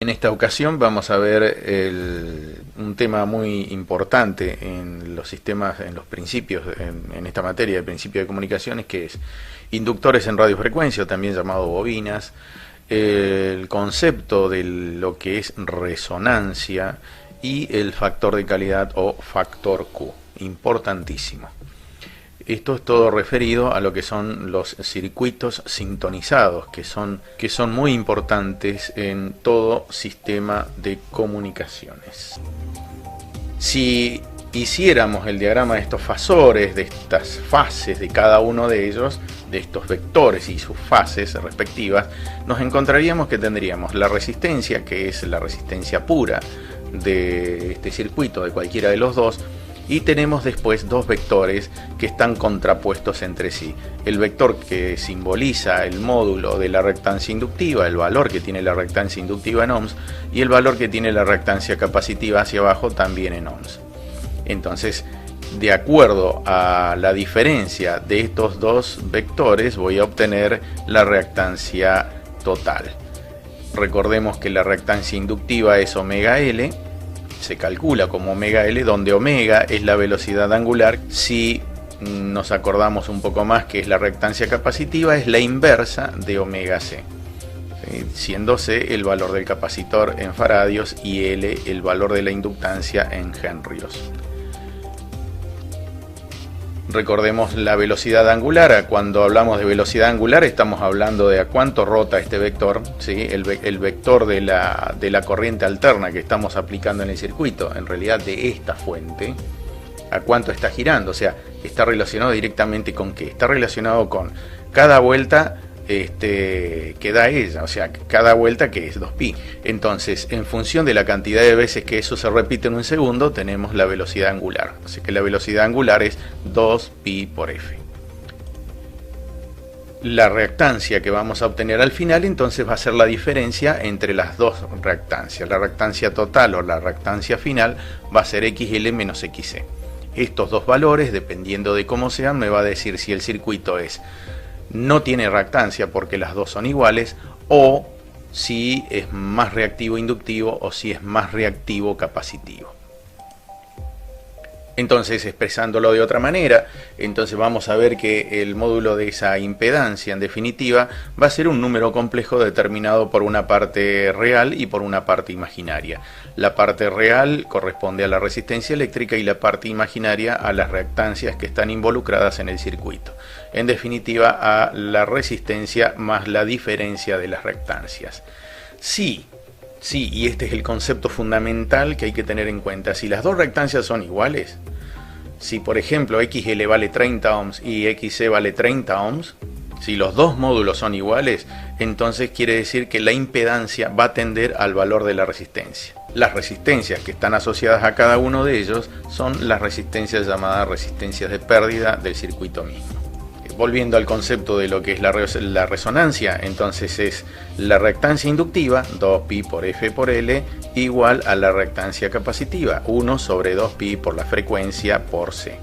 En esta ocasión vamos a ver un tema muy importante en los sistemas, en los principios, en esta materia de principio de comunicaciones, que es inductores en radiofrecuencia, o también llamado bobinas, el concepto de lo que es resonancia y el factor de calidad o factor Q, importantísimo. Esto es todo referido a lo que son los circuitos sintonizados, que son muy importantes en todo sistema de comunicaciones. Si hiciéramos el diagrama de estos fasores, de estas fases de cada uno de ellos, de estos vectores y sus fases respectivas, nos encontraríamos que tendríamos la resistencia, que es la resistencia pura de este circuito, de cualquiera de los dos, y tenemos después dos vectores que están contrapuestos entre sí. El vector que simboliza el módulo de la reactancia inductiva, el valor que tiene la reactancia inductiva en ohms, y el valor que tiene la reactancia capacitiva hacia abajo también en ohms. Entonces, de acuerdo a la diferencia de estos dos vectores, voy a obtener la reactancia total. Recordemos que la reactancia inductiva es omega L, se calcula como omega L, donde omega es la velocidad angular. Si nos acordamos un poco más que es la reactancia capacitiva, es la inversa de omega C, siendo C el valor del capacitor en faradios y L el valor de la inductancia en henrios. Recordemos la velocidad angular. Cuando hablamos de velocidad angular estamos hablando de a cuánto rota este vector, ¿sí? El vector de la corriente alterna que estamos aplicando en el circuito, en realidad de esta fuente, a cuánto está girando. O sea, está relacionado directamente con qué. Está relacionado con cada vuelta que da ella, o sea, cada vuelta que es 2pi. Entonces, en función de la cantidad de veces que eso se repite en un segundo, tenemos la velocidad angular. Así que la velocidad angular es 2pi por f. La reactancia que vamos a obtener al final, entonces, va a ser la diferencia entre las dos reactancias. La reactancia total o la reactancia final va a ser XL menos XC. Estos dos valores, dependiendo de cómo sean, me va a decir si el circuito no tiene reactancia porque las dos son iguales, o si es más reactivo inductivo o si es más reactivo capacitivo. Entonces, expresándolo de otra manera, entonces vamos a ver que el módulo de esa impedancia, en definitiva, va a ser un número complejo determinado por una parte real y por una parte imaginaria. La parte real corresponde a la resistencia eléctrica y la parte imaginaria a las reactancias que están involucradas en el circuito. En definitiva, a la resistencia más la diferencia de las reactancias. Sí, y este es el concepto fundamental que hay que tener en cuenta. Si las dos reactancias son iguales, si por ejemplo XL vale 30 ohms y XC vale 30 ohms, si los dos módulos son iguales, entonces quiere decir que la impedancia va a tender al valor de la resistencia. Las resistencias que están asociadas a cada uno de ellos son las resistencias llamadas resistencias de pérdida del circuito mismo. Volviendo al concepto de lo que es la resonancia, entonces es la reactancia inductiva, 2pi por f por L, igual a la reactancia capacitiva, 1 sobre 2pi por la frecuencia por C.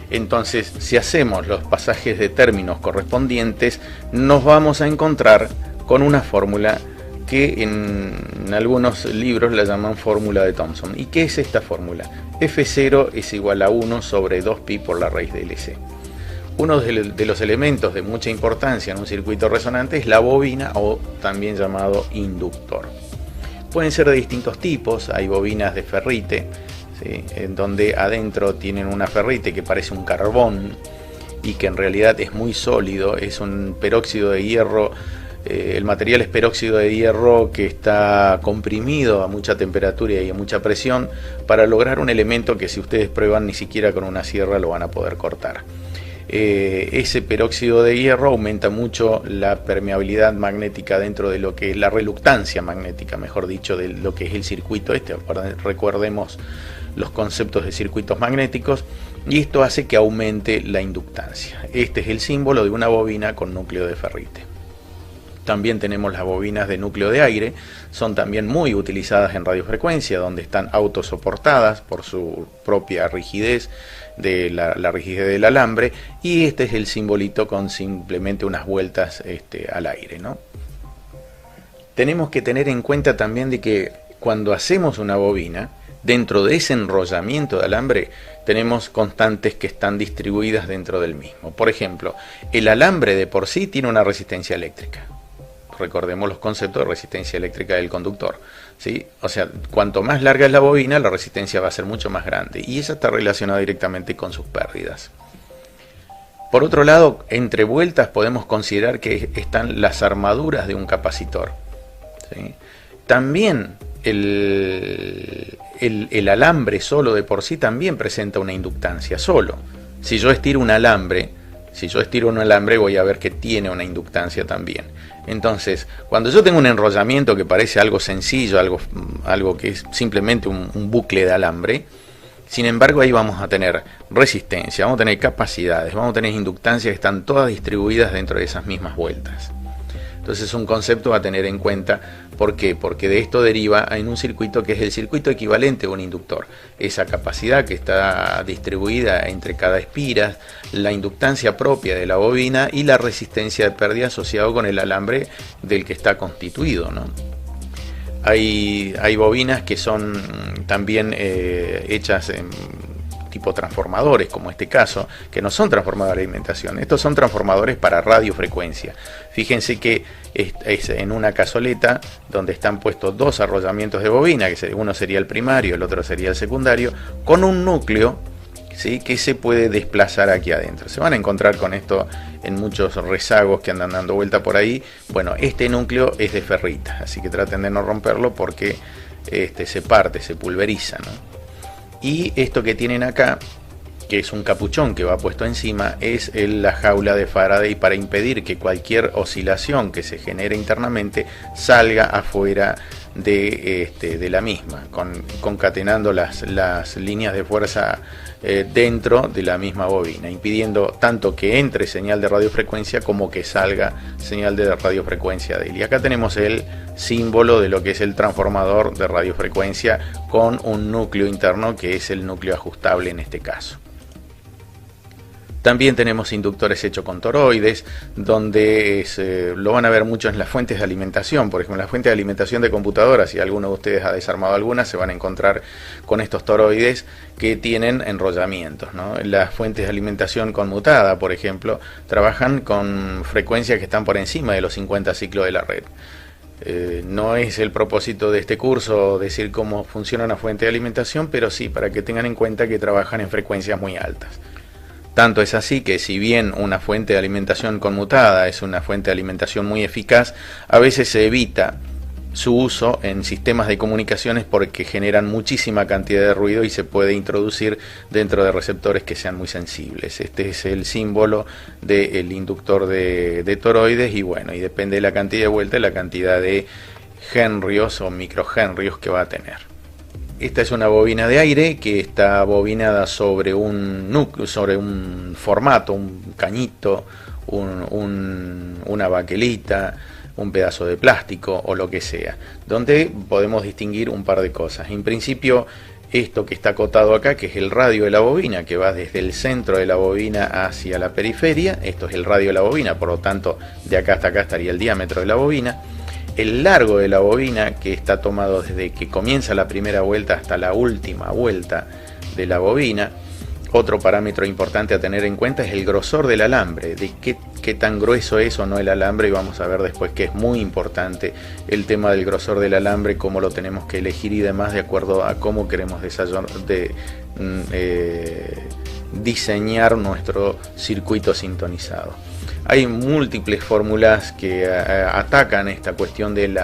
Entonces, si hacemos los pasajes de términos correspondientes, nos vamos a encontrar con una fórmula que en algunos libros la llaman fórmula de Thomson. ¿Y qué es esta fórmula? F0 es igual a 1 sobre 2pi por la raíz de LC. Uno de los elementos de mucha importancia en un circuito resonante es la bobina, o también llamado inductor. Pueden ser de distintos tipos. Hay bobinas de ferrite, ¿sí?, en donde adentro tienen una ferrite que parece un carbón y que en realidad es muy sólido, es un peróxido de hierro. El material es peróxido de hierro que está comprimido a mucha temperatura y a mucha presión para lograr un elemento que, si ustedes prueban, ni siquiera con una sierra lo van a poder cortar. Ese peróxido de hierro aumenta mucho la permeabilidad magnética dentro de lo que es la reluctancia magnética, mejor dicho, de lo que es el circuito este. Recordemos los conceptos de circuitos magnéticos, y esto hace que aumente la inductancia. Este es el símbolo de una bobina con núcleo de ferrite. También tenemos las bobinas de núcleo de aire, son también muy utilizadas en radiofrecuencia, donde están autosoportadas por su propia rigidez, de la rigidez del alambre, y este es el simbolito con simplemente unas vueltas al aire, ¿no? tenemos que tener en cuenta también de que cuando hacemos una bobina, dentro de ese enrollamiento de alambre tenemos constantes que están distribuidas dentro del mismo. Por ejemplo, el alambre de por sí tiene una resistencia eléctrica. Recordemos los conceptos de resistencia eléctrica del conductor, ¿sí? O sea, cuanto más larga es la bobina, la resistencia va a ser mucho más grande, y esa está relacionada directamente con sus pérdidas. Por otro lado, entre vueltas podemos considerar que están las armaduras de un capacitor, ¿sí? También el alambre solo de por sí también presenta una inductancia solo. Si yo estiro un alambre voy a ver que tiene una inductancia también. Entonces, cuando yo tengo un enrollamiento que parece algo sencillo, algo que es simplemente un bucle de alambre, sin embargo ahí vamos a tener resistencia, vamos a tener capacidades, vamos a tener inductancias que están todas distribuidas dentro de esas mismas vueltas. Entonces es un concepto a tener en cuenta. ¿Por qué? Porque de esto deriva en un circuito que es el circuito equivalente a un inductor. Esa capacidad que está distribuida entre cada espira, la inductancia propia de la bobina y la resistencia de pérdida asociado con el alambre del que está constituido, ¿no? Hay bobinas que son también hechas en tipo transformadores, como este caso, que no son transformadores de alimentación, estos son transformadores para radiofrecuencia. Fíjense que es en una cazoleta donde están puestos dos arrollamientos de bobina, que uno sería el primario, el otro sería el secundario, con un núcleo, ¿sí?, que se puede desplazar aquí adentro. Se van a encontrar con esto en muchos rezagos que andan dando vuelta por ahí. Bueno, este núcleo es de ferrita, así que traten de no romperlo porque se parte, se pulveriza, ¿no? Y esto que tienen acá, que es un capuchón que va puesto encima, es la jaula de Faraday para impedir que cualquier oscilación que se genere internamente salga afuera de la misma, concatenando las líneas de fuerza dentro de la misma bobina, impidiendo tanto que entre señal de radiofrecuencia como que salga señal de radiofrecuencia de él. Y acá tenemos el símbolo de lo que es el transformador de radiofrecuencia con un núcleo interno que es el núcleo ajustable en este caso. También tenemos inductores hechos con toroides, donde lo van a ver mucho en las fuentes de alimentación. Por ejemplo, en las fuentes de alimentación de computadoras, si alguno de ustedes ha desarmado alguna, se van a encontrar con estos toroides que tienen enrollamientos, ¿no? Las fuentes de alimentación conmutada, por ejemplo, trabajan con frecuencias que están por encima de los 50 ciclos de la red. No es el propósito de este curso decir cómo funciona una fuente de alimentación, pero sí para que tengan en cuenta que trabajan en frecuencias muy altas. Tanto es así que si bien una fuente de alimentación conmutada es una fuente de alimentación muy eficaz, a veces se evita su uso en sistemas de comunicaciones porque generan muchísima cantidad de ruido y se puede introducir dentro de receptores que sean muy sensibles. Este es el símbolo del inductor de toroides y bueno, y depende de la cantidad de vueltas, la cantidad de henrios o microhenrios que va a tener. Esta es una bobina de aire que está bobinada sobre un núcleo, sobre un formato, un cañito, una baquelita, un pedazo de plástico o lo que sea, donde podemos distinguir un par de cosas. En principio, esto que está acotado acá, que es el radio de la bobina, que va desde el centro de la bobina hacia la periferia, esto es el radio de la bobina, por lo tanto, de acá hasta acá estaría el diámetro de la bobina. El largo de la bobina, que está tomado desde que comienza la primera vuelta hasta la última vuelta de la bobina. Otro parámetro importante a tener en cuenta es el grosor del alambre, de qué tan grueso es o no el alambre, y vamos a ver después que es muy importante el tema del grosor del alambre, cómo lo tenemos que elegir y demás de acuerdo a cómo queremos diseñar nuestro circuito sintonizado. Hay múltiples fórmulas que atacan esta cuestión del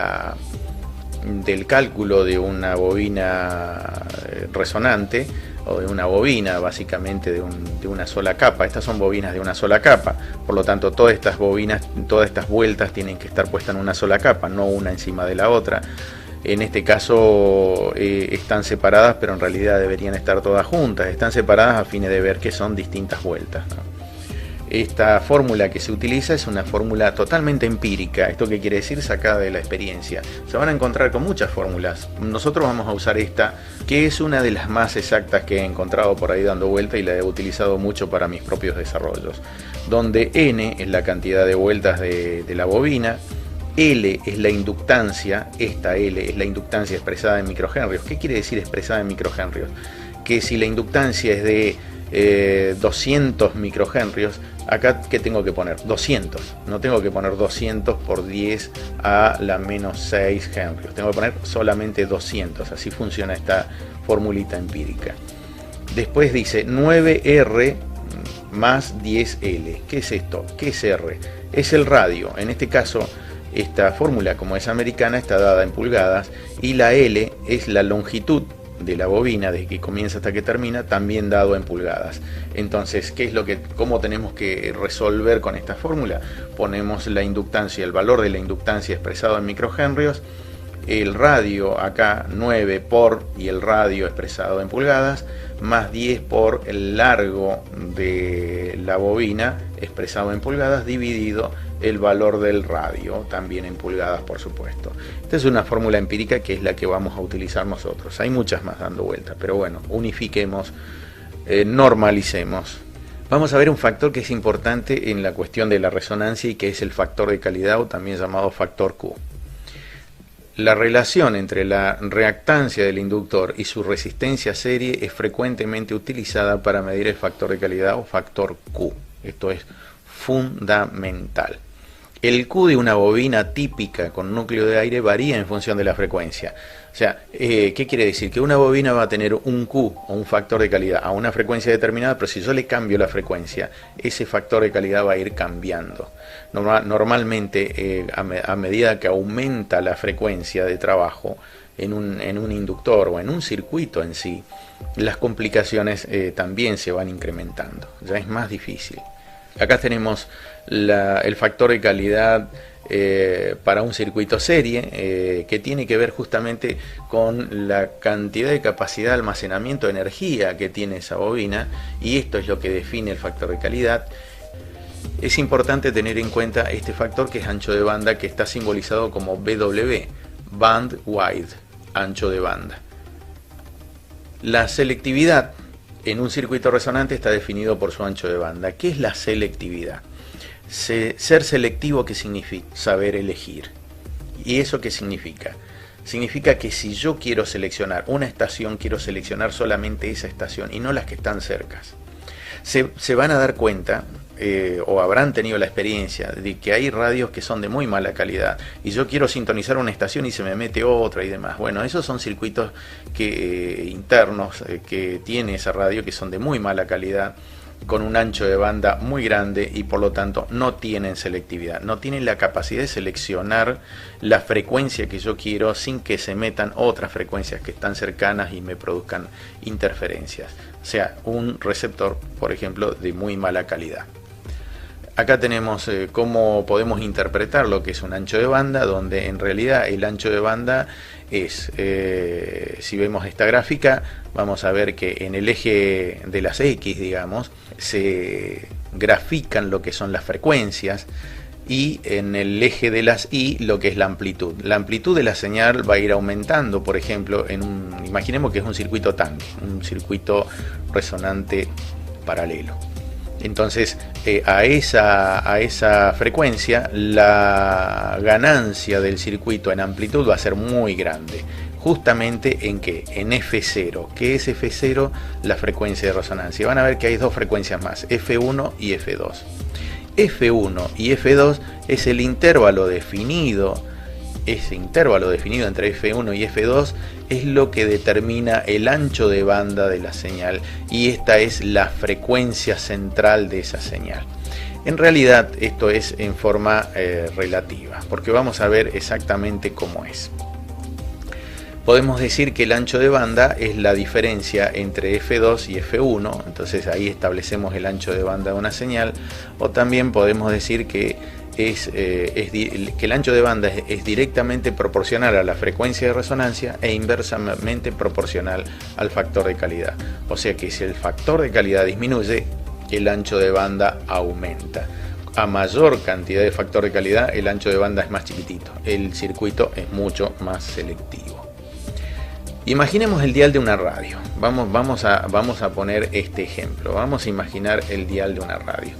cálculo de una bobina resonante o de una bobina básicamente de una sola capa. Estas son bobinas de una sola capa, por lo tanto todas estas bobinas, todas estas vueltas tienen que estar puestas en una sola capa, no una encima de la otra. En este caso están separadas, pero en realidad deberían estar todas juntas. Están separadas a fines de ver que son distintas vueltas, ¿no? Esta fórmula que se utiliza es una fórmula totalmente empírica. ¿Esto qué quiere decir? Sacada de la experiencia. Se van a encontrar con muchas fórmulas. Nosotros vamos a usar esta, que es una de las más exactas que he encontrado por ahí dando vuelta y la he utilizado mucho para mis propios desarrollos. Donde N es la cantidad de vueltas de la bobina, L es la inductancia, esta L es la inductancia expresada en microhenrios. ¿Qué quiere decir expresada en microhenrios? Que si la inductancia es de 200 microhenrios, acá ¿qué tengo que poner? 200. No tengo que poner 200 por 10 a la menos 6 henrios. Tengo que poner solamente 200. Así funciona esta formulita empírica. Después dice 9R más 10L. ¿Qué es esto? ¿Qué es R? Es el radio. En este caso, esta fórmula, como es americana, está dada en pulgadas, y la L es la longitud de la bobina desde que comienza hasta que termina, también dado en pulgadas. Entonces, ¿cómo tenemos que resolver con esta fórmula? Ponemos la inductancia, el valor de la inductancia expresado en microhenrios, el radio acá 9 por, y el radio expresado en pulgadas, más 10 por el largo de la bobina expresado en pulgadas, dividido el valor del radio, también en pulgadas, por supuesto. Esta es una fórmula empírica que es la que vamos a utilizar nosotros. Hay muchas más dando vueltas, pero bueno, unifiquemos, normalicemos. Vamos a ver un factor que es importante en la cuestión de la resonancia y que es el factor de calidad, o también llamado factor Q. La relación entre la reactancia del inductor y su resistencia serie es frecuentemente utilizada para medir el factor de calidad o factor Q. Esto es fundamental. El Q de una bobina típica con núcleo de aire varía en función de la frecuencia. O sea, ¿qué quiere decir? Que una bobina va a tener un Q o un factor de calidad a una frecuencia determinada, pero si yo le cambio la frecuencia, ese factor de calidad va a ir cambiando. Normalmente, a medida que aumenta la frecuencia de trabajo en un inductor o en un circuito en sí, las complicaciones también se van incrementando. Ya es más difícil. Acá tenemos el factor de calidad para un circuito serie, que tiene que ver justamente con la cantidad de capacidad de almacenamiento de energía que tiene esa bobina, y esto es lo que define el factor de calidad. Es importante tener en cuenta este factor, que es ancho de banda, que está simbolizado como BW, Band Wide, ancho de banda. La selectividad en un circuito resonante está definido por su ancho de banda. ¿Qué es la selectividad? Ser selectivo, ¿qué significa? Saber elegir. ¿Y eso qué significa? Significa que si yo quiero seleccionar una estación, quiero seleccionar solamente esa estación y no las que están cercas. Se van a dar cuenta, o habrán tenido la experiencia, de que hay radios que son de muy mala calidad y yo quiero sintonizar una estación y se me mete otra y demás. Bueno, esos son circuitos internos que tiene esa radio, que son de muy mala calidad, con un ancho de banda muy grande, y por lo tanto no tienen selectividad, no tienen la capacidad de seleccionar la frecuencia que yo quiero sin que se metan otras frecuencias que están cercanas y me produzcan interferencias. O sea, un receptor, por ejemplo, de muy mala calidad. Acá tenemos cómo podemos interpretar lo que es un ancho de banda, donde en realidad el ancho de banda es, si vemos esta gráfica, vamos a ver que en el eje de las X, digamos, se grafican lo que son las frecuencias, y en el eje de las Y lo que es la amplitud. La amplitud de la señal va a ir aumentando, por ejemplo, imaginemos que es un circuito tanque, un circuito resonante paralelo. Entonces, a esa frecuencia, la ganancia del circuito en amplitud va a ser muy grande. Justamente en ¿qué? En F0. ¿Qué es F0? La frecuencia de resonancia. Van a ver que hay dos frecuencias más, F1 y F2. F1 y F2 es el intervalo definido. Ese intervalo definido entre F1 y F2 es lo que determina el ancho de banda de la señal, y esta es la frecuencia central de esa señal. En realidad esto es en forma relativa, porque vamos a ver exactamente cómo es. Podemos decir que el ancho de banda es la diferencia entre F2 y F1, entonces ahí establecemos el ancho de banda de una señal, o también podemos decir que que el ancho de banda es directamente proporcional a la frecuencia de resonancia e inversamente proporcional al factor de calidad. O sea que si el factor de calidad disminuye, el ancho de banda aumenta. A mayor cantidad de factor de calidad, el ancho de banda es más chiquitito. El circuito es mucho más selectivo. Imaginemos el dial de una radio. Vamos a poner este ejemplo. Vamos a imaginar el dial de una radio.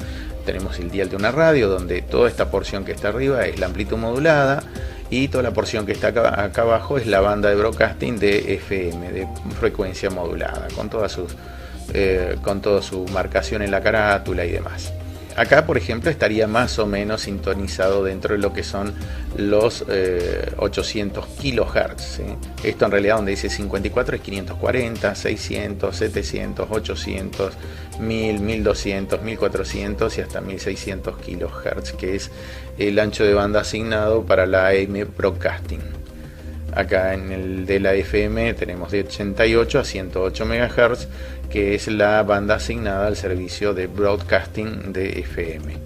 tenemos el dial de una radio, donde toda esta porción que está arriba es la amplitud modulada, y toda la porción que está acá abajo es la banda de broadcasting de FM, de frecuencia modulada, con toda su marcación en la carátula y demás. Acá, por ejemplo, estaría más o menos sintonizado dentro de lo que son los 800 kHz, ¿sí? Esto en realidad donde dice 54 es 540, 600, 700, 800, 1000, 1200, 1400 y hasta 1600 kHz, que es el ancho de banda asignado para la AM Broadcasting. Acá en el de la FM tenemos de 88 a 108 MHz, que es la banda asignada al servicio de broadcasting de FM.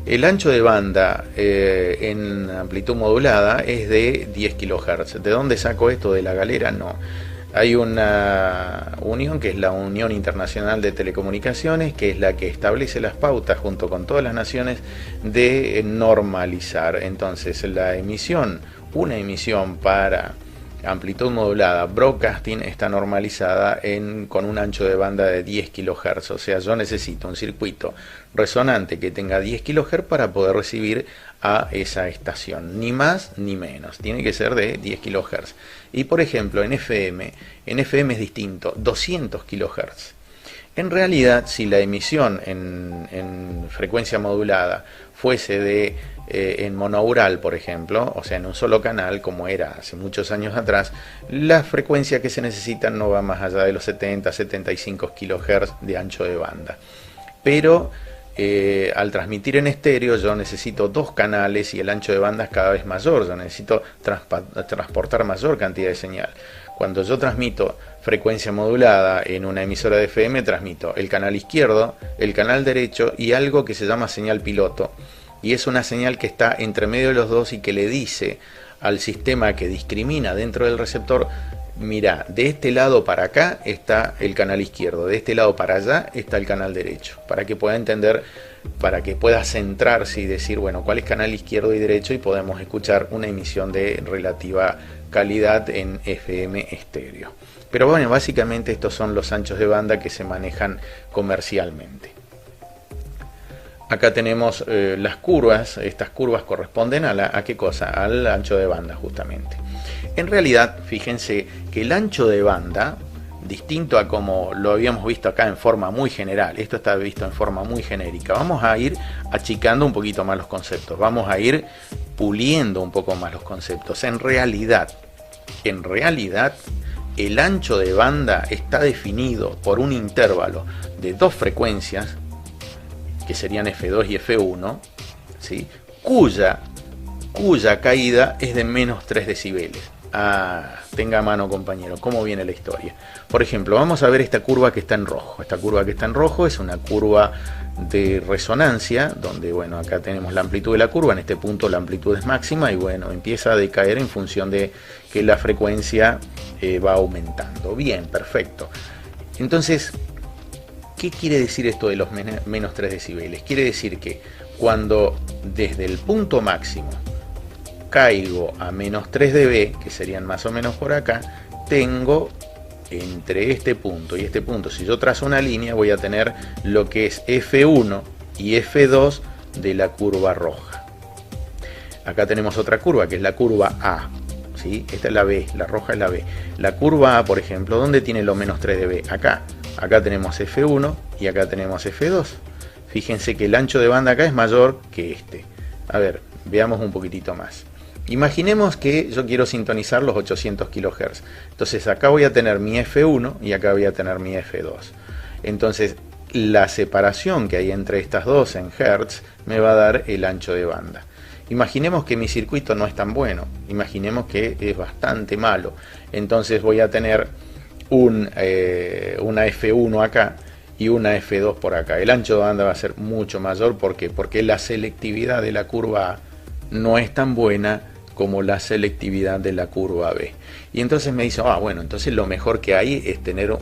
El ancho de banda en amplitud modulada es de 10 kHz. ¿De dónde saco esto? ¿De la galera? No. Hay una unión que es la Unión Internacional de Telecomunicaciones, que es la que establece las pautas junto con todas las naciones de normalizar. Entonces una emisión para amplitud modulada broadcasting está normalizada con un ancho de banda de 10 kHz. O sea, yo necesito un circuito resonante que tenga 10 kHz para poder recibir a esa estación, ni más ni menos, tiene que ser de 10 kHz. Y por ejemplo en FM es distinto, 200 kHz. En realidad, si la emisión en frecuencia modulada fuese en monoural, por ejemplo, o sea en un solo canal, como era hace muchos años atrás, la frecuencia que se necesita no va más allá de los 70-75 kHz de ancho de banda. Pero al transmitir en estéreo yo necesito dos canales y el ancho de banda es cada vez mayor, yo necesito transportar mayor cantidad de señal. Cuando yo transmito frecuencia modulada en una emisora de FM, transmito el canal izquierdo, el canal derecho y algo que se llama señal piloto, y es una señal que está entre medio de los dos y que le dice al sistema que discrimina dentro del receptor: mira, de este lado para acá está el canal izquierdo, de este lado para allá está el canal derecho, para que pueda entender, para que pueda centrarse y decir, bueno, cuál es canal izquierdo y derecho, y podemos escuchar una emisión de relativa calidad en FM estéreo. Pero bueno, básicamente estos son los anchos de banda que se manejan comercialmente. Acá tenemos las curvas. Estas curvas corresponden ¿a qué cosa? Al ancho de banda, justamente. En realidad, fíjense que el ancho de banda, distinto a como lo habíamos visto acá en forma muy general, esto está visto en forma muy genérica, vamos a ir achicando un poquito más los conceptos, vamos a ir puliendo un poco más los conceptos. En realidad, el ancho de banda está definido por un intervalo de dos frecuencias, que serían F2 y F1, ¿sí? cuya caída es de menos 3 decibeles. Tenga a mano, compañero, cómo viene la historia. Por ejemplo, vamos a ver esta curva que está en rojo. Esta curva que está en rojo es una curva de resonancia, donde, bueno, acá tenemos la amplitud de la curva. En este punto la amplitud es máxima y, bueno, empieza a decaer en función de que la frecuencia va aumentando. Bien, perfecto. Entonces, ¿qué quiere decir esto de los menos 3 decibeles? Quiere decir que cuando desde el punto máximo caigo a menos 3 dB, que serían más o menos por acá, tengo entre este punto y este punto, si yo trazo una línea, voy a tener lo que es F1 y F2 de la curva roja. Acá tenemos otra curva, que es la curva A, ¿sí? Esta es la B, la roja es la B. La curva A, por ejemplo, ¿dónde tiene los menos 3 dB? Acá tenemos F1 y acá tenemos F2. Fíjense que el ancho de banda acá es mayor que este. A ver, veamos un poquitito más. Imaginemos que yo quiero sintonizar los 800 kHz. Entonces acá voy a tener mi F1 y acá voy a tener mi F2. Entonces la separación que hay entre estas dos en Hertz me va a dar el ancho de banda. Imaginemos que mi circuito no es tan bueno. Imaginemos que es bastante malo. Entonces voy a tener una F1 acá y una F2 por acá. El ancho de banda va a ser mucho mayor. ¿Por qué? Porque la selectividad de la curva A no es tan buena como la selectividad de la curva B. Y entonces me dice, bueno, entonces lo mejor que hay es tener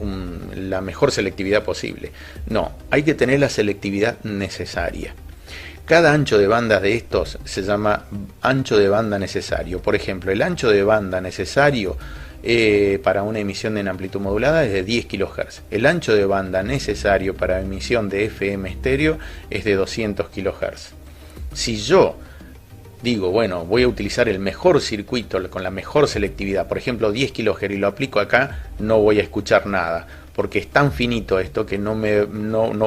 la mejor selectividad posible. No, hay que tener la selectividad necesaria. Cada ancho de banda de estos se llama ancho de banda necesario. Por ejemplo, el ancho de banda necesario para una emisión en amplitud modulada es de 10 kHz. El ancho de banda necesario para emisión de FM estéreo es de 200 kHz. Si yo digo, bueno, voy a utilizar el mejor circuito con la mejor selectividad, por ejemplo 10 kHz, y lo aplico acá, no voy a escuchar nada, porque es tan finito esto que no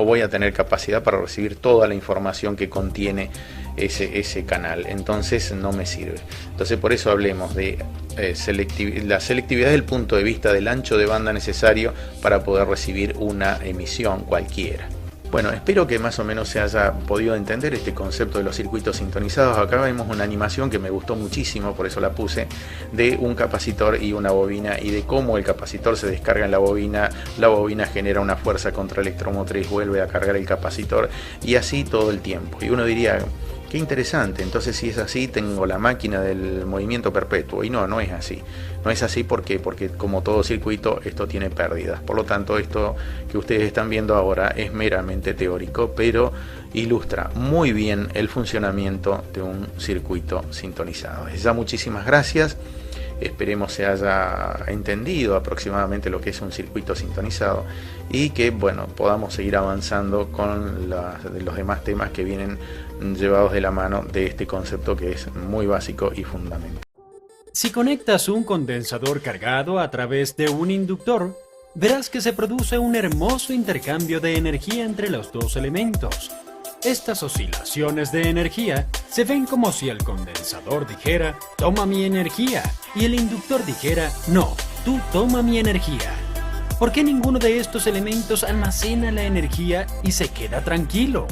voy a tener capacidad para recibir toda la información que contiene ese canal, entonces no me sirve. Entonces por eso hablemos de la selectividad desde el punto de vista del ancho de banda necesario para poder recibir una emisión cualquiera. Bueno, espero que más o menos se haya podido entender este concepto de los circuitos sintonizados. Acá vemos una animación que me gustó muchísimo, por eso la puse, de un capacitor y una bobina, y de cómo el capacitor se descarga en la bobina genera una fuerza contraelectromotriz, vuelve a cargar el capacitor, y así todo el tiempo. Y uno diría, qué interesante, entonces si es así tengo la máquina del movimiento perpetuo. Y no es así. No es así porque como todo circuito esto tiene pérdidas. Por lo tanto, esto que ustedes están viendo ahora es meramente teórico, pero ilustra muy bien el funcionamiento de un circuito sintonizado. Ya muchísimas gracias. Esperemos se haya entendido aproximadamente lo que es un circuito sintonizado y que bueno, podamos seguir avanzando con los demás temas que vienen llevados de la mano de este concepto que es muy básico y fundamental. Si conectas un condensador cargado a través de un inductor, verás que se produce un hermoso intercambio de energía entre los dos elementos. Estas oscilaciones de energía se ven como si el condensador dijera, toma mi energía, y el inductor dijera, no, tú toma mi energía. ¿Por qué ninguno de estos elementos almacena la energía y se queda tranquilo?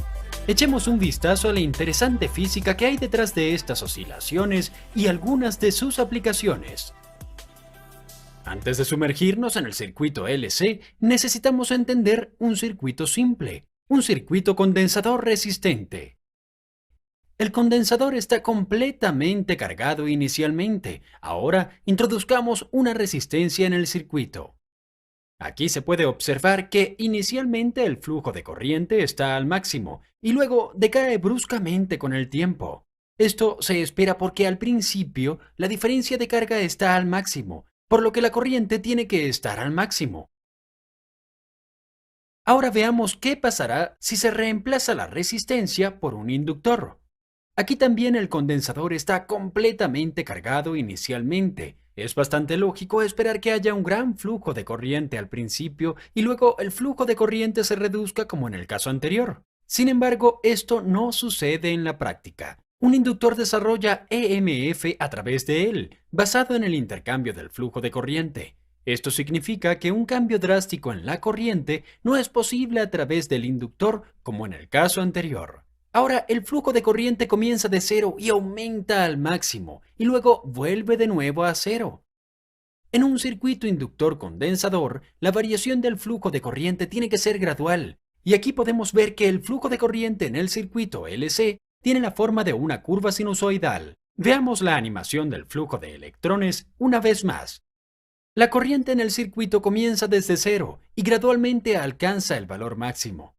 Echemos un vistazo a la interesante física que hay detrás de estas oscilaciones y algunas de sus aplicaciones. Antes de sumergirnos en el circuito LC, necesitamos entender un circuito simple, un circuito condensador resistente. El condensador está completamente cargado inicialmente. Ahora introduzcamos una resistencia en el circuito. Aquí se puede observar que inicialmente el flujo de corriente está al máximo y luego decae bruscamente con el tiempo. Esto se espera porque al principio la diferencia de carga está al máximo, por lo que la corriente tiene que estar al máximo. Ahora veamos qué pasará si se reemplaza la resistencia por un inductor. Aquí también el condensador está completamente cargado inicialmente. Es bastante lógico esperar que haya un gran flujo de corriente al principio y luego el flujo de corriente se reduzca como en el caso anterior. Sin embargo, esto no sucede en la práctica. Un inductor desarrolla EMF a través de él, basado en el intercambio del flujo de corriente. Esto significa que un cambio drástico en la corriente no es posible a través del inductor como en el caso anterior. Ahora el flujo de corriente comienza de cero y aumenta al máximo, y luego vuelve de nuevo a cero. En un circuito inductor condensador, la variación del flujo de corriente tiene que ser gradual, y aquí podemos ver que el flujo de corriente en el circuito LC tiene la forma de una curva sinusoidal. Veamos la animación del flujo de electrones una vez más. La corriente en el circuito comienza desde cero y gradualmente alcanza el valor máximo.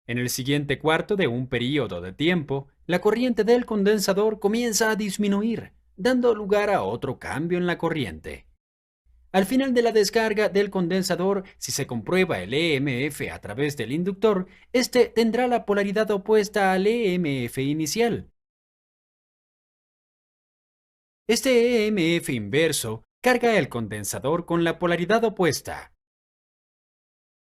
En el siguiente cuarto de un período de tiempo, la corriente del condensador comienza a disminuir, dando lugar a otro cambio en la corriente. Al final de la descarga del condensador, si se comprueba el EMF a través del inductor, este tendrá la polaridad opuesta al EMF inicial. Este EMF inverso carga el condensador con la polaridad opuesta.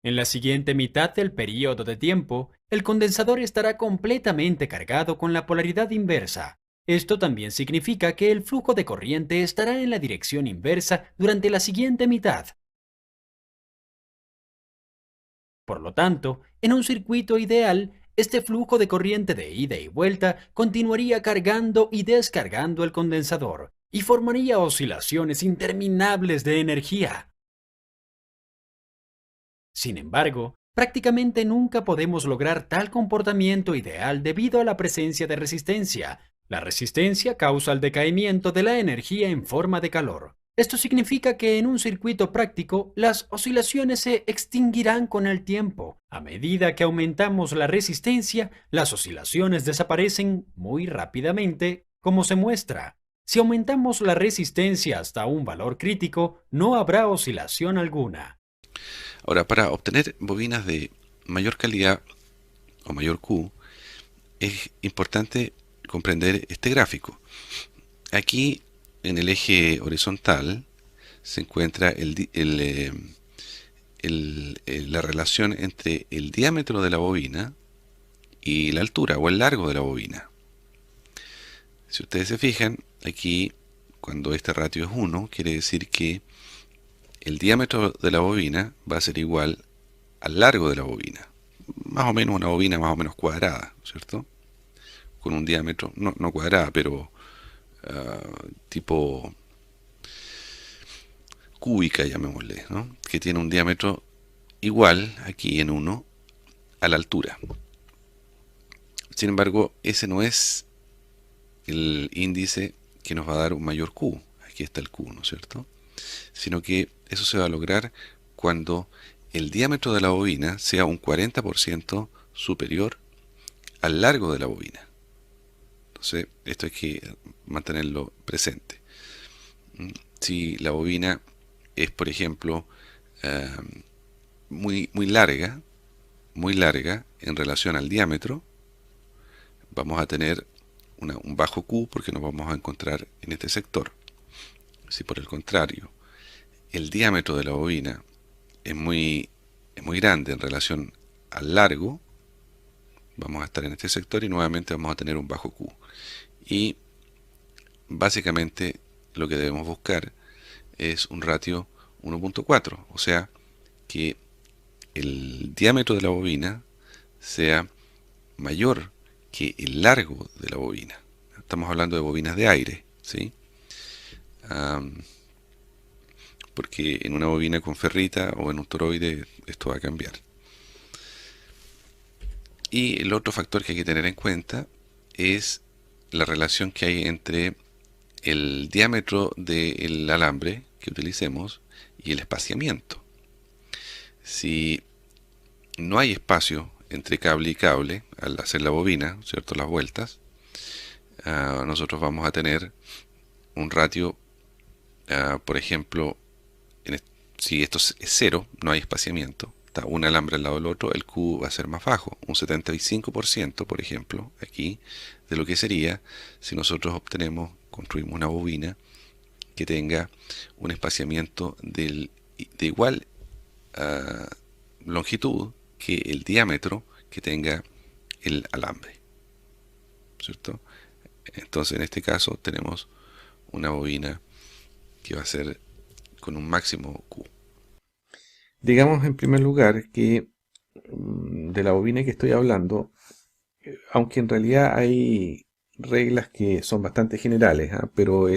En la siguiente mitad del período de tiempo, el condensador estará completamente cargado con la polaridad inversa. Esto también significa que el flujo de corriente estará en la dirección inversa durante la siguiente mitad. Por lo tanto, en un circuito ideal, este flujo de corriente de ida y vuelta continuaría cargando y descargando el condensador y formaría oscilaciones interminables de energía. Sin embargo, prácticamente nunca podemos lograr tal comportamiento ideal debido a la presencia de resistencia. La resistencia causa el decaimiento de la energía en forma de calor. Esto significa que en un circuito práctico, las oscilaciones se extinguirán con el tiempo. A medida que aumentamos la resistencia, las oscilaciones desaparecen muy rápidamente, como se muestra. Si aumentamos la resistencia hasta un valor crítico, no habrá oscilación alguna. Ahora, para obtener bobinas de mayor calidad o mayor Q, es importante comprender este gráfico. Aquí, en el eje horizontal, se encuentra la relación entre el diámetro de la bobina y la altura o el largo de la bobina. Si ustedes se fijan, aquí cuando este ratio es 1, quiere decir que el diámetro de la bobina va a ser igual al largo de la bobina. Más o menos una bobina más o menos cuadrada, ¿cierto? Con un diámetro, no cuadrada, pero tipo cúbica, llamémosle, ¿no? Que tiene un diámetro igual, aquí en 1, a la altura. Sin embargo, ese no es el índice que nos va a dar un mayor Q. Aquí está el Q, ¿no es cierto? Sino que eso se va a lograr cuando el diámetro de la bobina sea un 40% superior al largo de la bobina. Entonces, esto hay que mantenerlo presente. Si la bobina es, por ejemplo, muy larga en relación al diámetro, vamos a tener un bajo Q porque nos vamos a encontrar en este sector. Si por el contrario el diámetro de la bobina es muy grande en relación al largo, vamos a estar en este sector y nuevamente vamos a tener un bajo Q. Y básicamente lo que debemos buscar es un ratio 1.4, o sea que el diámetro de la bobina sea mayor que el largo de la bobina. Estamos hablando de bobinas de aire, ¿sí? Porque en una bobina con ferrita o en un toroide esto va a cambiar. Y el otro factor que hay que tener en cuenta es la relación que hay entre el diámetro del alambre que utilicemos y el espaciamiento. Si no hay espacio entre cable y cable al hacer la bobina, ¿cierto? Las vueltas, nosotros vamos a tener un ratio, por ejemplo, si esto es 0, no hay espaciamiento, está un alambre al lado del otro, el Q va a ser más bajo, un 75%, por ejemplo, aquí, de lo que sería si nosotros construimos una bobina que tenga un espaciamiento de igual longitud que el diámetro que tenga el alambre, ¿cierto? Entonces en este caso tenemos una bobina que va a ser con un máximo Q. Digamos en primer lugar que de la bobina que estoy hablando, aunque en realidad hay reglas que son bastante generales, pero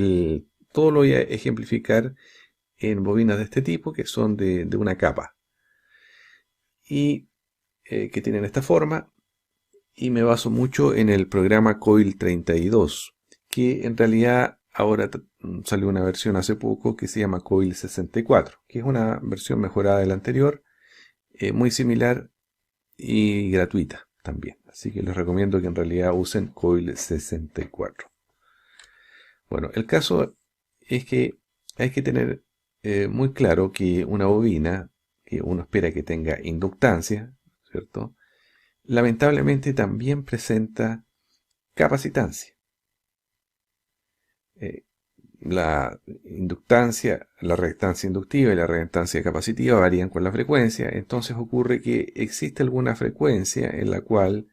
todo lo voy a ejemplificar en bobinas de este tipo que son de una capa y que tienen esta forma, y me baso mucho en el programa Coil 32, que en realidad ahora salió una versión hace poco que se llama Coil 64, que es una versión mejorada de la anterior, muy similar y gratuita también. Así que les recomiendo que en realidad usen Coil 64. Bueno, el caso es que hay que tener muy claro que una bobina que uno espera que tenga inductancia, ¿cierto? Lamentablemente también presenta capacitancia. La inductancia, la reactancia inductiva y la reactancia capacitiva varían con la frecuencia, entonces ocurre que existe alguna frecuencia en la cual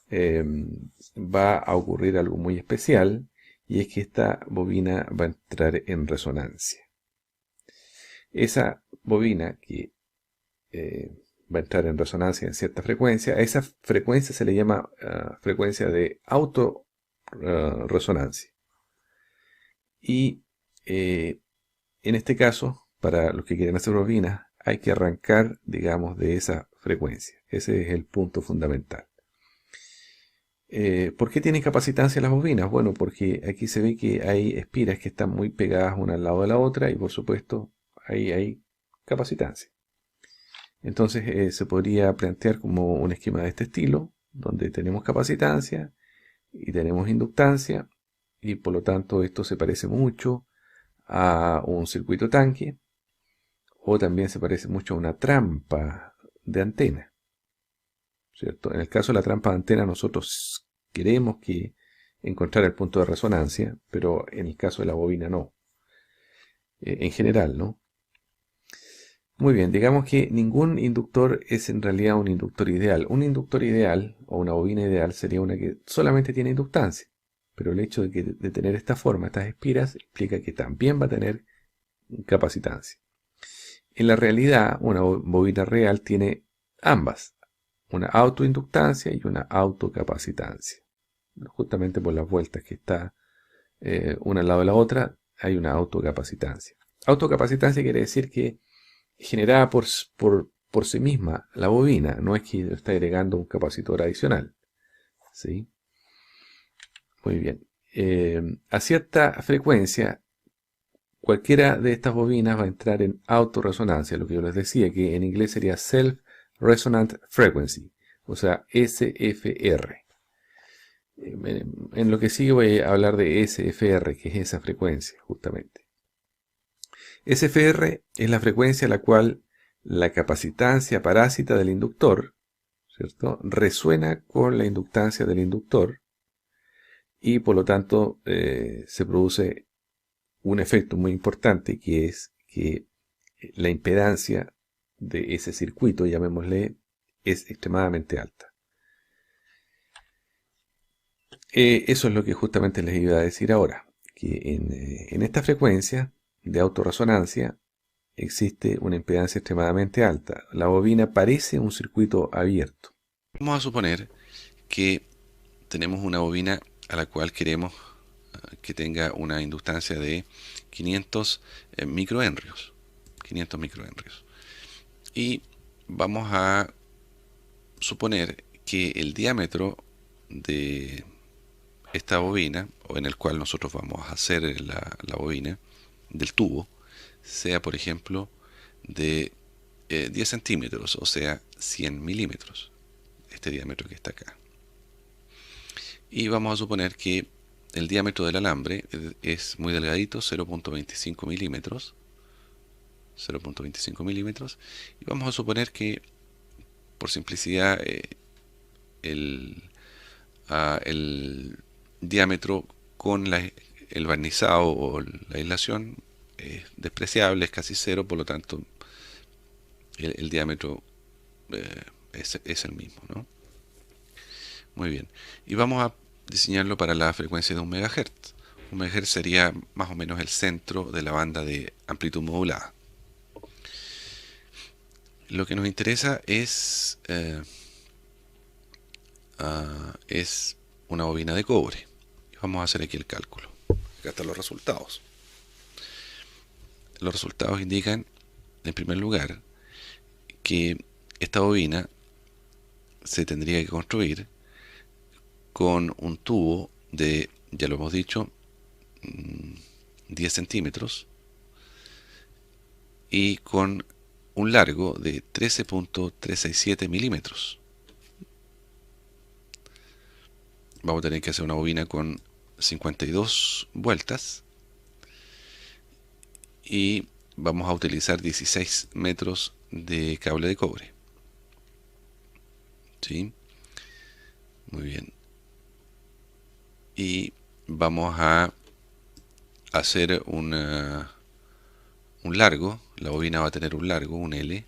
va a ocurrir algo muy especial, y es que esta bobina va a entrar en resonancia. Esa bobina que va a entrar en resonancia en cierta frecuencia, a esa frecuencia se le llama frecuencia de autorresonancia. Y en este caso, para los que quieren hacer bobinas, hay que arrancar, digamos, de esa frecuencia. Ese es el punto fundamental. ¿Por qué tienen capacitancia las bobinas? Bueno, porque aquí se ve que hay espiras que están muy pegadas una al lado de la otra y por supuesto ahí hay capacitancia. Entonces se podría plantear como un esquema de este estilo, donde tenemos capacitancia y tenemos inductancia, y por lo tanto esto se parece mucho a un circuito tanque, o también se parece mucho a una trampa de antena, ¿cierto? En el caso de la trampa de antena nosotros queremos que encontrar el punto de resonancia, pero en el caso de la bobina no. En general, ¿no? Muy bien, digamos que ningún inductor es en realidad un inductor ideal. Un inductor ideal o una bobina ideal sería una que solamente tiene inductancia. Pero el hecho de tener esta forma, estas espiras, implica que también va a tener capacitancia. En la realidad, una bobina real tiene ambas, una autoinductancia y una autocapacitancia. Justamente por las vueltas que está una al lado de la otra, hay una autocapacitancia. Autocapacitancia quiere decir que generada por sí misma la bobina, no es que está agregando un capacitor adicional. ¿Sí? Muy bien. A cierta frecuencia, cualquiera de estas bobinas va a entrar en autorresonancia, lo que yo les decía, que en inglés sería Self-Resonant Frequency, o sea, SFR. En lo que sigue voy a hablar de SFR, que es esa frecuencia, justamente. SFR es la frecuencia a la cual la capacitancia parásita del inductor, ¿cierto?, resuena con la inductancia del inductor y por lo tanto se produce un efecto muy importante, que es que la impedancia de ese circuito, llamémosle, es extremadamente alta. Eso es lo que justamente les iba a decir ahora, que en esta frecuencia de autorresonancia existe una impedancia extremadamente alta. La bobina parece un circuito abierto. Vamos a suponer que tenemos una bobina a la cual queremos que tenga una inductancia de 500 microhenrios. 500 microhenrios. Y vamos a suponer que el diámetro de esta bobina, o en el cual nosotros vamos a hacer la bobina del tubo, sea por ejemplo de 10 centímetros, o sea 100 milímetros, este diámetro que está acá. Y vamos a suponer que el diámetro del alambre es muy delgadito, 0.25 milímetros, 0.25 milímetros, y vamos a suponer que, por simplicidad, el diámetro con el barnizado o la aislación es despreciable, es casi cero, por lo tanto el diámetro es el mismo, ¿no? Muy bien, y vamos a diseñarlo para la frecuencia de 1 MHz. 1 MHz sería más o menos el centro de la banda de amplitud modulada. Lo que nos interesa es una bobina de cobre. Vamos a hacer aquí el cálculo. Acá están los resultados. Los resultados indican, en primer lugar, que esta bobina se tendría que construir con un tubo de, ya lo hemos dicho, 10 centímetros y con un largo de 13.367 milímetros. Vamos a tener que hacer una bobina con 52 vueltas y vamos a utilizar 16 metros de cable de cobre. ¿Sí? Muy bien. Y vamos a hacer un largo, la bobina va a tener un largo, un L,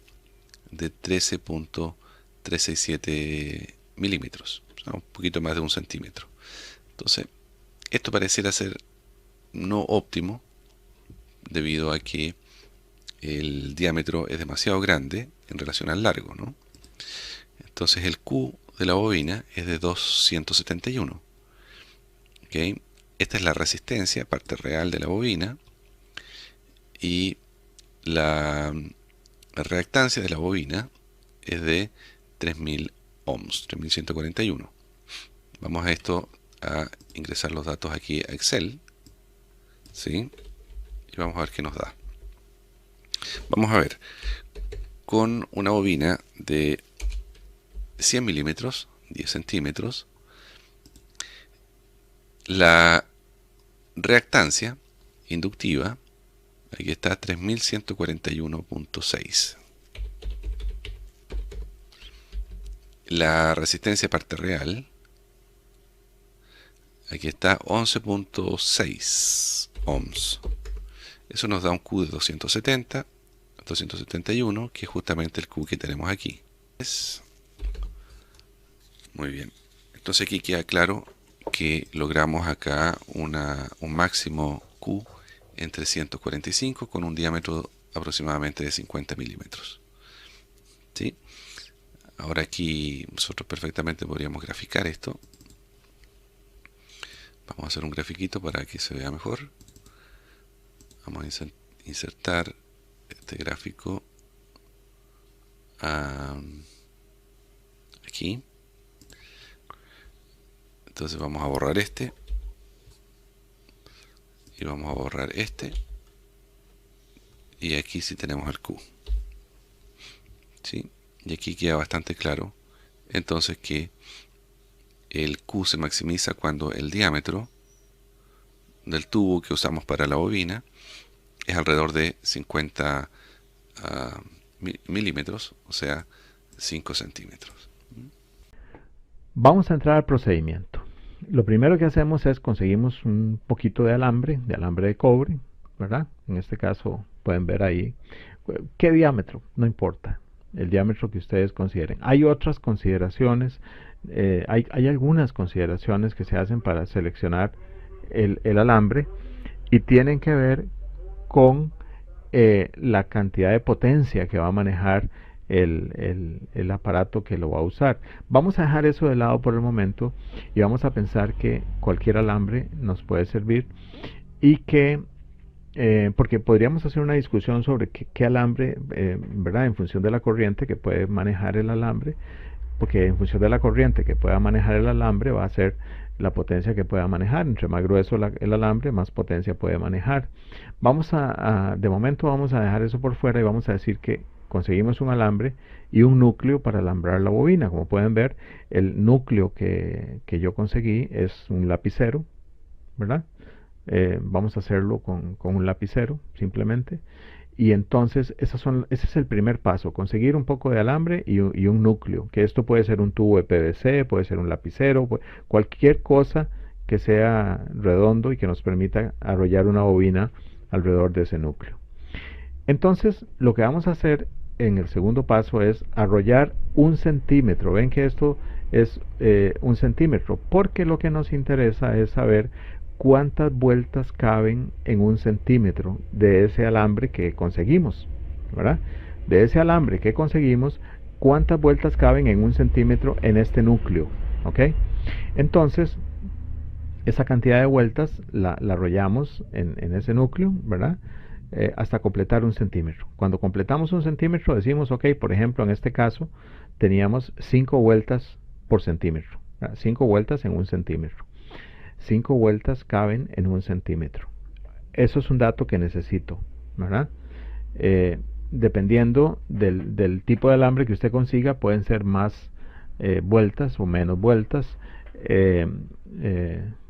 de 13.367 milímetros, o sea, un poquito más de 1 centímetro. Entonces, esto pareciera ser no óptimo, debido a que el diámetro es demasiado grande en relación al largo, ¿no? Entonces el Q de la bobina es de 271. ¿Okay? Esta es la resistencia, parte real de la bobina, y la reactancia de la bobina es de 3000 ohms, 3141. Vamos a ingresar los datos aquí a Excel, ¿sí? Y vamos a ver qué nos da. Vamos a ver, con una bobina de 100 milímetros, 10 centímetros, la reactancia inductiva, aquí está 3141.6. La resistencia parte real, aquí está 11.6 ohms. Eso nos da un Q de 271, que es justamente el Q que tenemos aquí. Muy bien. Entonces aquí queda claro que logramos acá un máximo Q en 345 con un diámetro aproximadamente de 50 milímetros. ¿Sí? Ahora aquí nosotros perfectamente podríamos graficar esto. Vamos a hacer un grafiquito para que se vea mejor. Vamos a insertar este gráfico aquí. Entonces vamos a borrar este. Y vamos a borrar este. Y aquí sí tenemos el Q. ¿Sí? Y aquí queda bastante claro entonces que el Q se maximiza cuando el diámetro del tubo que usamos para la bobina es alrededor de 50 milímetros, o sea 5 centímetros. Vamos a entrar al procedimiento. Lo primero que hacemos es conseguimos un poquito de alambre de cobre, ¿verdad? En este caso pueden ver ahí qué diámetro, no importa, el diámetro que ustedes consideren. Hay otras consideraciones, hay algunas consideraciones que se hacen para seleccionar el alambre y tienen que ver con la cantidad de potencia que va a manejar el aparato que lo va a usar. Vamos a dejar eso de lado por el momento y vamos a pensar que cualquier alambre nos puede servir y que porque podríamos hacer una discusión sobre qué alambre, ¿verdad? En función de la corriente que puede manejar el alambre, porque en función de la corriente que pueda manejar el alambre va a ser la potencia que pueda manejar. Entre más grueso el alambre, más potencia puede manejar. De momento vamos a dejar eso por fuera y vamos a decir que conseguimos un alambre y un núcleo para alambrar la bobina. Como pueden ver, el núcleo que yo conseguí es un lapicero, ¿verdad? Vamos a hacerlo con un lapicero simplemente, y entonces ese es el primer paso, conseguir un poco de alambre y un núcleo, que esto puede ser un tubo de PVC, puede ser un lapicero, cualquier cosa que sea redondo y que nos permita arrollar una bobina alrededor de ese núcleo. Entonces lo que vamos a hacer en el segundo paso es arrollar 1 centímetro. Ven que esto es 1 centímetro, porque lo que nos interesa es saber cuántas vueltas caben en 1 centímetro de ese alambre que conseguimos, ¿verdad? De ese alambre que conseguimos, cuántas vueltas caben en 1 centímetro en este núcleo, ¿ok? Entonces, esa cantidad de vueltas la arrollamos en ese núcleo, ¿verdad? Hasta completar 1 centímetro. Cuando completamos 1 centímetro decimos, ok, por ejemplo, en este caso teníamos 5 vueltas por centímetro, 5 vueltas en 1 centímetro. 5 vueltas caben en 1 centímetro. Eso es un dato que necesito, ¿verdad? Dependiendo del tipo de alambre que usted consiga, pueden ser más vueltas o menos vueltas,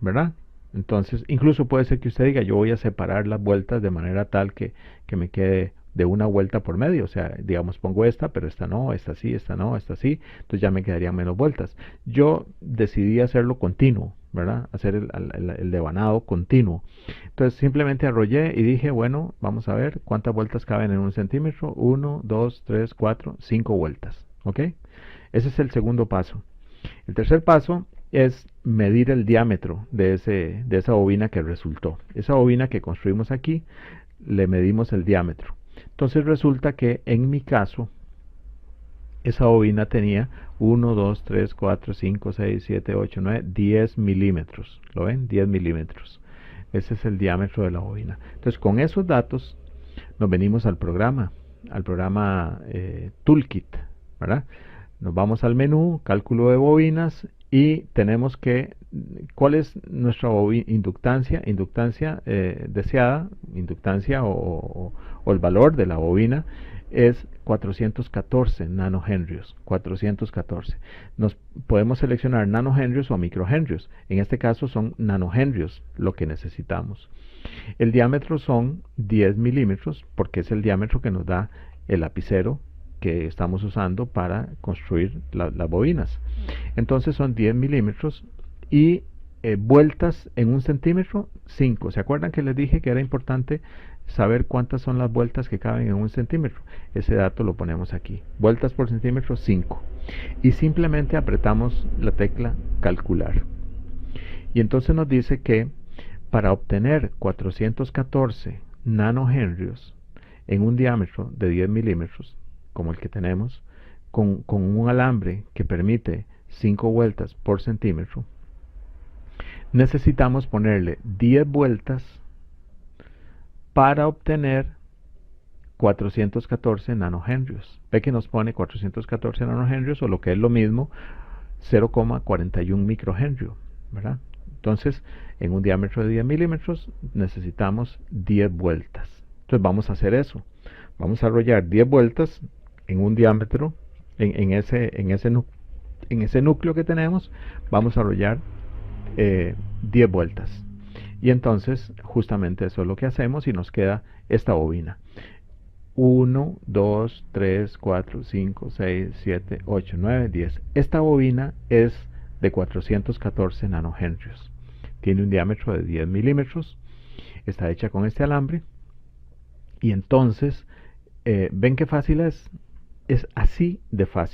¿verdad? Entonces, incluso puede ser que usted diga, yo voy a separar las vueltas de manera tal que me quede de una vuelta por medio. O sea, digamos, pongo esta, pero esta no, esta sí, esta no, esta sí. Entonces ya me quedarían menos vueltas. Yo decidí hacerlo continuo, ¿verdad? Hacer el devanado continuo. Entonces simplemente arrollé y dije, bueno, vamos a ver cuántas vueltas caben en 1 centímetro. 1, 2, 3, 4, 5 vueltas. ¿Ok? Ese es el segundo paso. El tercer paso es medir el diámetro de esa bobina que resultó. Esa bobina que construimos aquí, le medimos el diámetro. Entonces resulta que en mi caso, esa bobina tenía 1, 2, 3, 4, 5, 6, 7, 8, 9, 10 milímetros. ¿Lo ven? 10 milímetros. Ese es el diámetro de la bobina. Entonces con esos datos nos venimos al programa Toolkit, ¿verdad? Nos vamos al menú, cálculo de bobinas, y tenemos ¿cuál es nuestra inductancia deseada? Inductancia o el valor de la bobina es 414 nanohenrios. 414. Nos podemos seleccionar nanohenrios o microhenrios. En este caso son nanohenrios lo que necesitamos. El diámetro son 10 milímetros porque es el diámetro que nos da el lapicero que estamos usando para construir las bobinas. Entonces son 10 milímetros y vueltas en un centímetro, 5. ¿Se acuerdan que les dije que era importante saber cuántas son las vueltas que caben en un centímetro? Ese dato lo ponemos aquí. Vueltas por centímetro, 5. Y simplemente apretamos la tecla calcular. Y entonces nos dice que para obtener 414 nanohenrios en un diámetro de 10 milímetros, como el que tenemos, con un alambre que permite 5 vueltas por centímetro, necesitamos ponerle 10 vueltas para obtener 414 nanohenrios. Ve que nos pone 414 nanohenrios, o lo que es lo mismo, 0,41 microhenrio, ¿verdad? Entonces, en un diámetro de 10 milímetros necesitamos 10 vueltas. Entonces vamos a hacer eso. Vamos a arrollar 10 vueltas en un diámetro, en ese núcleo que tenemos, vamos a arrollar 10 vueltas. Y entonces justamente eso es lo que hacemos y nos queda esta bobina. 1, 2, 3, 4, 5, 6, 7, 8, 9, 10. Esta bobina es de 414 nanohenrios. Tiene un diámetro de 10 milímetros. Está hecha con este alambre. Y entonces, ¿ven qué fácil es? Es así de fácil.